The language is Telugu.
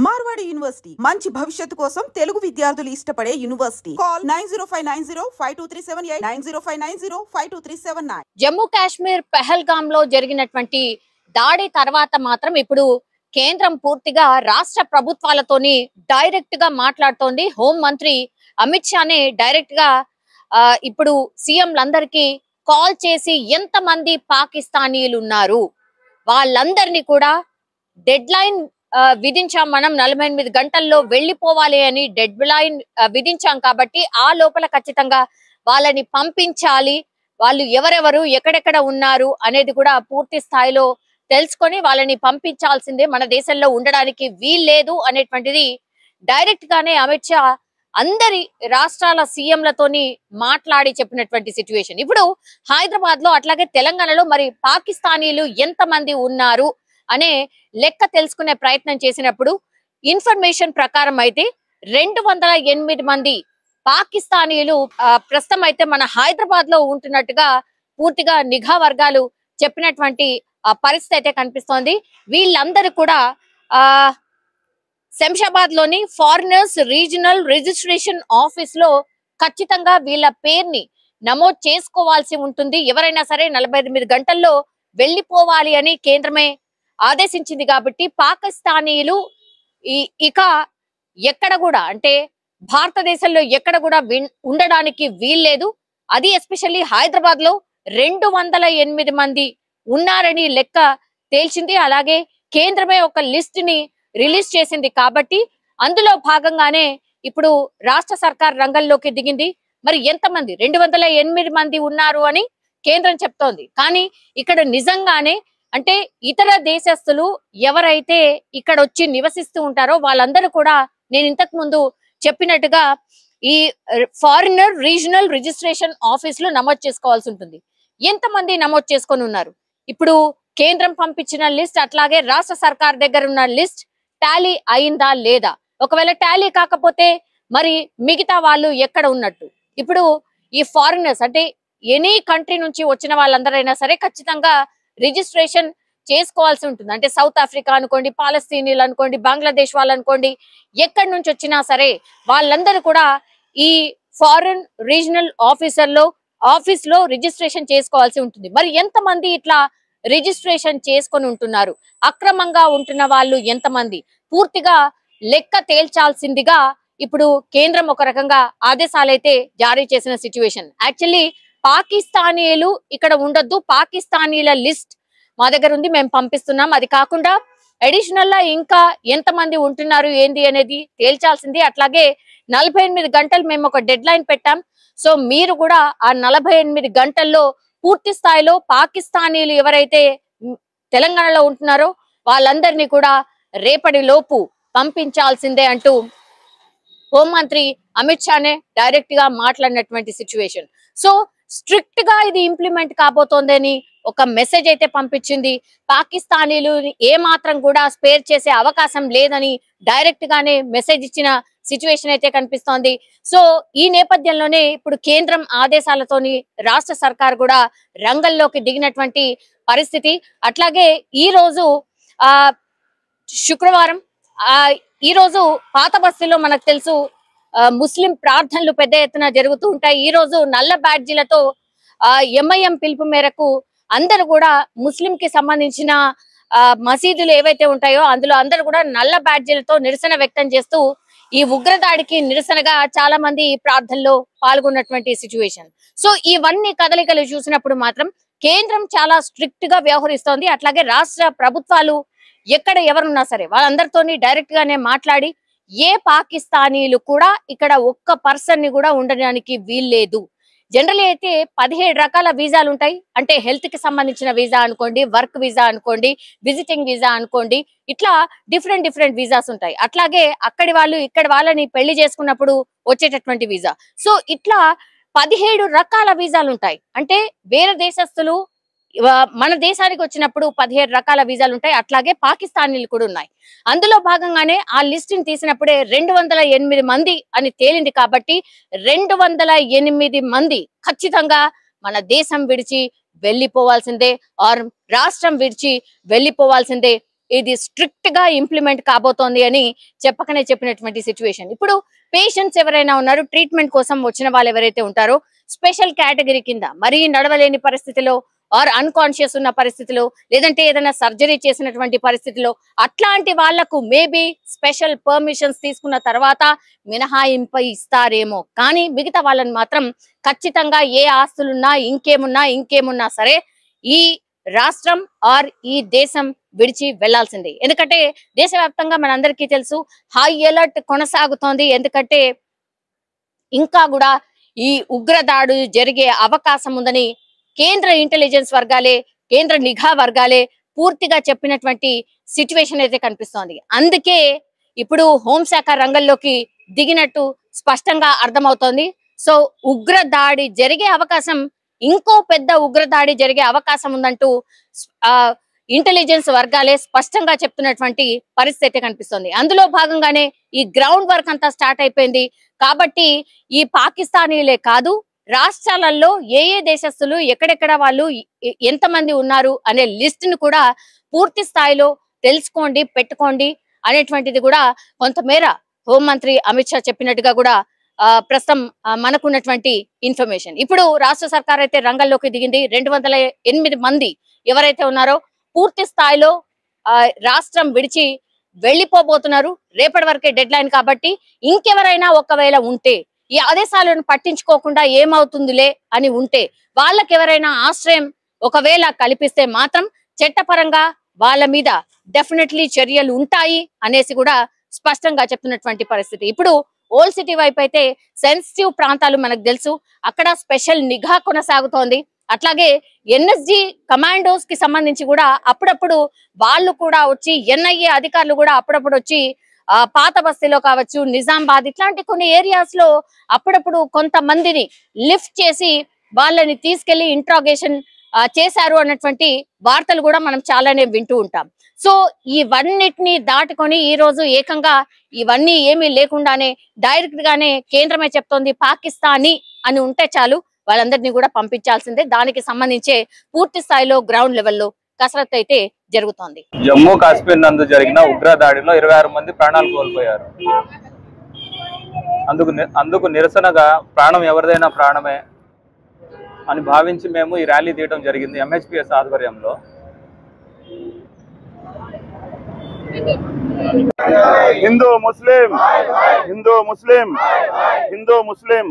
మార్వాడి యూనివర్సిటీ మంచి భవిష్యత్తు కోసం తెలుగు విద్యార్థులు ఇష్టపడే యూనివర్సిటీ. కాల్ 9059052378 9059052379. జమ్మూ కాశ్మీర్ పెహల్గామ్ లో జరిగినటువంటి దాడి తర్వాత మాత్రం ఇప్పుడు కేంద్రం పూర్తిగా రాష్ట్ర ప్రభుత్వాలతోని డైరెక్ట్ గా మాట్లాడుతోంది. హోం మంత్రి అమిత్ షానే డైరెక్ట్ గా ఇప్పుడు సీఎంలందరికీ కాల్ చేసి ఎంతమంది పాకిస్తానీయులు ఉన్నారు వాళ్ళందరినీ కూడా డెడ్ లైన్ విధించాం. మనం 48 గంటల్లో వెళ్లిపోవాలి అని డెడ్ లైన్ విధించాం కాబట్టి ఆ లోపల ఖచ్చితంగా వాళ్ళని పంపించాలి. వాళ్ళు ఎవరెవరు ఎక్కడెక్కడ ఉన్నారు అనేది కూడా పూర్తి స్థాయిలో తెలుసుకొని వాళ్ళని పంపించాల్సిందే, మన దేశంలో ఉండడానికి వీల్లేదు అనేటువంటిది డైరెక్ట్ గానే అమిత్ షా అందరి రాష్ట్రాల సీఎంలతోని మాట్లాడి చెప్పినటువంటి సిచ్యువేషన్. ఇప్పుడు హైదరాబాద్ లో అట్లాగే తెలంగాణలో మరి పాకిస్తానీలు ఎంతమంది ఉన్నారు అనే లెక్క తెలుసుకునే ప్రయత్నం చేసినప్పుడు ఇన్ఫర్మేషన్ ప్రకారం అయితే 208 మంది పాకిస్తానీయులు ప్రస్తుతం అయితే మన హైదరాబాద్ లో ఉంటున్నట్టుగా పూర్తిగా నిఘా వర్గాలు చెప్పినటువంటి పరిస్థితి అయితే కనిపిస్తోంది. వీళ్ళందరూ కూడా శంషాబాద్ లోని ఫారినర్స్ రీజనల్ రిజిస్ట్రేషన్ ఆఫీస్ లో ఖచ్చితంగా వీళ్ళ పేరుని నమోదు చేసుకోవాల్సి ఉంటుంది. ఎవరైనా సరే 48 గంటల్లో వెళ్లిపోవాలి అని కేంద్రమే ఆదేశించింది కాబట్టి పాకిస్తానీయులు ఇక ఎక్కడ కూడా అంటే భారతదేశంలో ఎక్కడ కూడా ఉండడానికి వీల్లేదు. అది ఎస్పెషల్లీ హైదరాబాద్ లో 208 మంది ఉన్నారని లెక్క తేల్చింది. అలాగే కేంద్రమే ఒక లిస్ట్ ని రిలీజ్ చేసింది కాబట్టి అందులో భాగంగానే ఇప్పుడు రాష్ట్ర సర్కార్ రంగంలోకి దిగింది. మరి ఎంతమంది 208 మంది ఉన్నారు అని కేంద్రం చెప్తోంది. కానీ ఇక్కడ నిజంగానే అంటే ఇతర దేశస్తులు ఎవరైతే ఇక్కడ వచ్చి నివసిస్తూ ఉంటారో వాళ్ళందరూ కూడా నేను ఇంతకు ముందు చెప్పినట్టుగా ఈ ఫారినర్ రీజనల్ రిజిస్ట్రేషన్ ఆఫీస్ లో నమోదు చేసుకోవాల్సి ఉంటుంది. ఎంతమంది నమోదు చేసుకొని ఉన్నారు? ఇప్పుడు కేంద్రం పంపించిన లిస్ట్ అట్లాగే రాష్ట్ర సర్కార్ దగ్గర ఉన్న లిస్ట్ టాలీ అయిందా లేదా? ఒకవేళ టాలీ కాకపోతే మరి మిగతా వాళ్ళు ఎక్కడ ఉన్నట్టు? ఇప్పుడు ఈ ఫారినర్స్ అంటే ఎనీ కంట్రీ నుంచి వచ్చిన వాళ్ళందరైనా సరే ఖచ్చితంగా రిజిస్ట్రేషన్ చేసుకోవాల్సి ఉంటుంది. అంటే సౌత్ ఆఫ్రికా అనుకోండి, పాలస్తీనీలు అనుకోండి, బంగ్లాదేశ్ వాళ్ళు అనుకోండి, ఎక్కడి నుంచి వచ్చినా సరే వాళ్ళందరూ కూడా ఈ ఫారిన్ రీజనల్ ఆఫీస్ లో రిజిస్ట్రేషన్ చేసుకోవాల్సి ఉంటుంది. మరి ఎంతమంది ఇట్లా రిజిస్ట్రేషన్ చేసుకొని ఉంటున్నారు? అక్రమంగా ఉంటున్న వాళ్ళు ఎంతమంది? పూర్తిగా లెక్క తేల్చాల్సిందిగా ఇప్పుడు కేంద్రం ఒక రకంగా ఆదేశాలైతే జారీ చేసిన సిచ్యువేషన్. యాక్చువల్లీ పాకిస్తానీయులు ఇక్కడ ఉండొద్దు, పాకిస్తానీల లిస్ట్ మా దగ్గర ఉంది, మేము పంపిస్తున్నాం. అది కాకుండా అడిషనల్ గా ఇంకా ఎంతమంది ఉంటున్నారు ఏంది అనేది తేల్చాల్సింది. అట్లాగే 48 గంటలు మేము ఒక డెడ్ లైన్ పెట్టాం. సో మీరు కూడా ఆ 48 గంటల్లో పూర్తి స్థాయిలో పాకిస్తానీలు ఎవరైతే తెలంగాణలో ఉంటున్నారో వాళ్ళందరినీ కూడా రేపటి లోపు పంపించాల్సిందే అంటూ హోంమంత్రి అమిత్ షానే డైరెక్ట్ గా మాట్లాడినటువంటి సిచ్యువేషన్. సో స్ట్రిక్ట్ గా ఇది ఇంప్లిమెంట్ కాబోతోందని ఒక మెసేజ్ అయితే పంపించింది. పాకిస్తానీలు ఏ మాత్రం కూడా స్పేర్ చేసే అవకాశం లేదని డైరెక్ట్ గానే మెసేజ్ ఇచ్చిన సిచ్యువేషన్ అయితే కనిపిస్తోంది. సో ఈ నేపథ్యంలోనే ఇప్పుడు కేంద్రం ఆదేశాలతోని రాష్ట్ర సర్కార్ కూడా రంగంలోకి దిగినటువంటి పరిస్థితి. అట్లాగే ఈ రోజు శుక్రవారం ఈ రోజు పాత బస్తీలో మనకు తెలుసు ముస్లిం ప్రార్థనలు పెద్ద ఎత్తున జరుగుతూ ఉంటాయి. ఈ రోజు నల్ల బ్యాడ్జీలతో ఎంఐఎం పిలుపు మేరకు అందరూ కూడా ముస్లిం కి సంబంధించిన మసీదులు ఏవైతే ఉంటాయో అందులో అందరూ కూడా నల్ల బ్యాడ్జీలతో నిరసన వ్యక్తం చేస్తూ ఈ ఉగ్రదాడికి నిరసనగా చాలా మంది ఈ ప్రార్థనలో పాల్గొన్నటువంటి సిచ్యువేషన్. సో ఇవన్నీ కదలికలు చూసినప్పుడు మాత్రం కేంద్రం చాలా స్ట్రిక్ట్ గా వ్యవహరిస్తోంది. అట్లాగే రాష్ట్ర ప్రభుత్వాలు ఎక్కడ ఎవరున్నా సరే వాళ్ళందరితోని డైరెక్ట్ గానే మాట్లాడి ఏ పాకిస్తానీలు కూడా ఇక్కడ ఒక్క పర్సన్ ని కూడా ఉండడానికి వీల్లేదు. జనరల్ అయితే 17 రకాల వీసాలు ఉంటాయి. అంటే హెల్త్ కి సంబంధించిన వీసా అనుకోండి, వర్క్ వీసా అనుకోండి, విజిటింగ్ వీసా అనుకోండి, ఇట్లా డిఫరెంట్ వీసాస్ ఉంటాయి. అట్లాగే అక్కడి వాళ్ళు ఇక్కడ వాళ్ళని పెళ్లి చేసుకున్నప్పుడు వచ్చేటటువంటి వీసా. సో ఇట్లా 17 రకాల వీసాలు ఉంటాయి. అంటే వేరే దేశస్తులు మన దేశానికి వచ్చినప్పుడు 17 రకాల వీసాలు ఉంటాయి. అట్లాగే పాకిస్తానీలు కూడా ఉన్నాయి. అందులో భాగంగానే ఆ లిస్ట్ ని తీసినప్పుడే 208 మంది అని తేలింది. కాబట్టి 208 మంది ఖచ్చితంగా మన దేశం విడిచి వెళ్ళిపోవాల్సిందే ఆర్ రాష్ట్రం విడిచి వెళ్ళిపోవాల్సిందే. ఇది స్ట్రిక్ట్ గా ఇంప్లిమెంట్ కాబోతోంది అని చెప్పకనే చెప్పినటువంటి సిచ్యువేషన్. ఇప్పుడు పేషెంట్స్ ఎవరైనా ఉన్నారు, ట్రీట్మెంట్ కోసం వచ్చిన వాళ్ళు ఎవరైతే ఉంటారో స్పెషల్ కేటగిరీ కింద మరీ నడవలేని పరిస్థితిలో ఆర్ అన్కాన్షియస్ ఉన్న పరిస్థితిలో, లేదంటే ఏదైనా సర్జరీ చేసినటువంటి పరిస్థితిలో అట్లాంటి వాళ్లకు మేబీ స్పెషల్ పర్మిషన్స్ తీసుకున్న తర్వాత మినహాయింపు ఇస్తారేమో. కానీ మిగతా వాళ్ళని మాత్రం ఖచ్చితంగా ఏ ఆస్తులున్నా ఇంకేమున్నా సరే ఈ రాష్ట్రం ఆర్ ఈ దేశం విడిచి వెళ్లాల్సిందే. ఎందుకంటే దేశవ్యాప్తంగా మనందరికీ తెలుసు హై అలర్ట్ కొనసాగుతోంది. ఎందుకంటే ఇంకా కూడా ఈ ఉగ్రదాడు జరిగే అవకాశం ఉందని కేంద్ర ఇంటెలిజెన్స్ వర్గాలే, కేంద్ర నిఘా వర్గాలే పూర్తిగా చెప్పినటువంటి సిచ్యువేషన్ అయితే కనిపిస్తోంది. అందుకే ఇప్పుడు హోంశాఖ రంగంలోకి దిగినట్టు స్పష్టంగా అర్థమవుతోంది. సో ఉగ్రదాడి జరిగే అవకాశం, ఇంకో పెద్ద ఉగ్రదాడి జరిగే అవకాశం ఉందంటూ ఇంటెలిజెన్స్ వర్గాలే స్పష్టంగా చెప్తున్నటువంటి పరిస్థితి కనిపిస్తుంది. అందులో భాగంగానే ఈ గ్రౌండ్ వర్క్ అంతా స్టార్ట్ అయిపోయింది. కాబట్టి ఈ పాకిస్తానీలే కాదు, రాష్ట్రాలలో ఏ దేశస్తులు ఎక్కడెక్కడ వాళ్ళు ఎంతమంది ఉన్నారు అనే లిస్ట్ ను కూడా పూర్తి స్థాయిలో తెలుసుకోండి, పెట్టుకోండి అనేటువంటిది కూడా కొంతమేర హోంమంత్రి అమిత్ షా చెప్పినట్టుగా కూడా ప్రస్తుతం మనకున్నటువంటి ఇన్ఫర్మేషన్. ఇప్పుడు రాష్ట్ర సర్కార్ అయితే రంగంలోకి దిగింది. 208 మంది ఎవరైతే ఉన్నారో పూర్తి స్థాయిలో రాష్ట్రం విడిచి వెళ్ళిపోబోతున్నారు. రేపటి వరకే డెడ్ లైన్ కాబట్టి ఇంకెవరైనా ఒకవేళ ఉంటే ఈ ఆదేశాలను పట్టించుకోకుండా ఏమవుతుందిలే అని ఉంటే వాళ్ళకి ఎవరైనా ఆశ్రయం ఒకవేళ కల్పిస్తే మాత్రం చట్టపరంగా వాళ్ళ మీద డెఫినెట్లీ చర్యలు ఉంటాయి అనేసి కూడా స్పష్టంగా చెప్తున్నటువంటి పరిస్థితి. ఇప్పుడు ఓల్డ్ సిటీ వైపు అయితే సెన్సిటివ్ ప్రాంతాలు మనకు తెలుసు, అక్కడ స్పెషల్ నిఘా కొనసాగుతోంది. అట్లాగే ఎన్ఎస్జి కమాండోస్ కి సంబంధించి కూడా అప్పుడప్పుడు వాళ్ళు కూడా వచ్చి, ఎన్ఐఏ అధికారులు కూడా అప్పుడప్పుడు వచ్చి పాత బస్తీలో కావచ్చు, నిజామాబాద్ ఇట్లాంటి కొన్ని ఏరియాస్ లో అప్పుడప్పుడు కొంతమందిని లిఫ్ట్ చేసి వాళ్ళని తీసుకెళ్లి ఇంట్రాగేషన్ చేశారు అన్నటువంటి వార్తలు కూడా మనం చాలానే వింటూ ఉంటాం. సో ఇవన్నిటిని దాటుకొని ఈ రోజు ఏకంగా ఇవన్నీ ఏమీ లేకుండానే డైరెక్ట్ గానే కేంద్రమే చెప్తోంది పాకిస్తానీ అని ఉంటే చాలు వాళ్ళందరినీ కూడా పంపించాల్సిందే. దానికి సంబంధించే పూర్తి స్థాయిలో గ్రౌండ్ లెవెల్లో కసరత్తు అయితే జరుగుతోంది. జమ్మూ కాశ్మీర్ నందు జరిగిన ఉగ్ర దాడిలో 26 మంది ప్రాణాలు కోల్పోయారు. అందుకు నిరసనగా ప్రాణం ఎవరిదైనా ప్రాణమే అని భావించి మేము ఈ ర్యాలీ తీయడం జరిగింది ఎంహెచ్పిఎస్ ఆధ్వర్యంలో. హిందూ ముస్లిం హిందూ ముస్లిం హిందూ ముస్లిం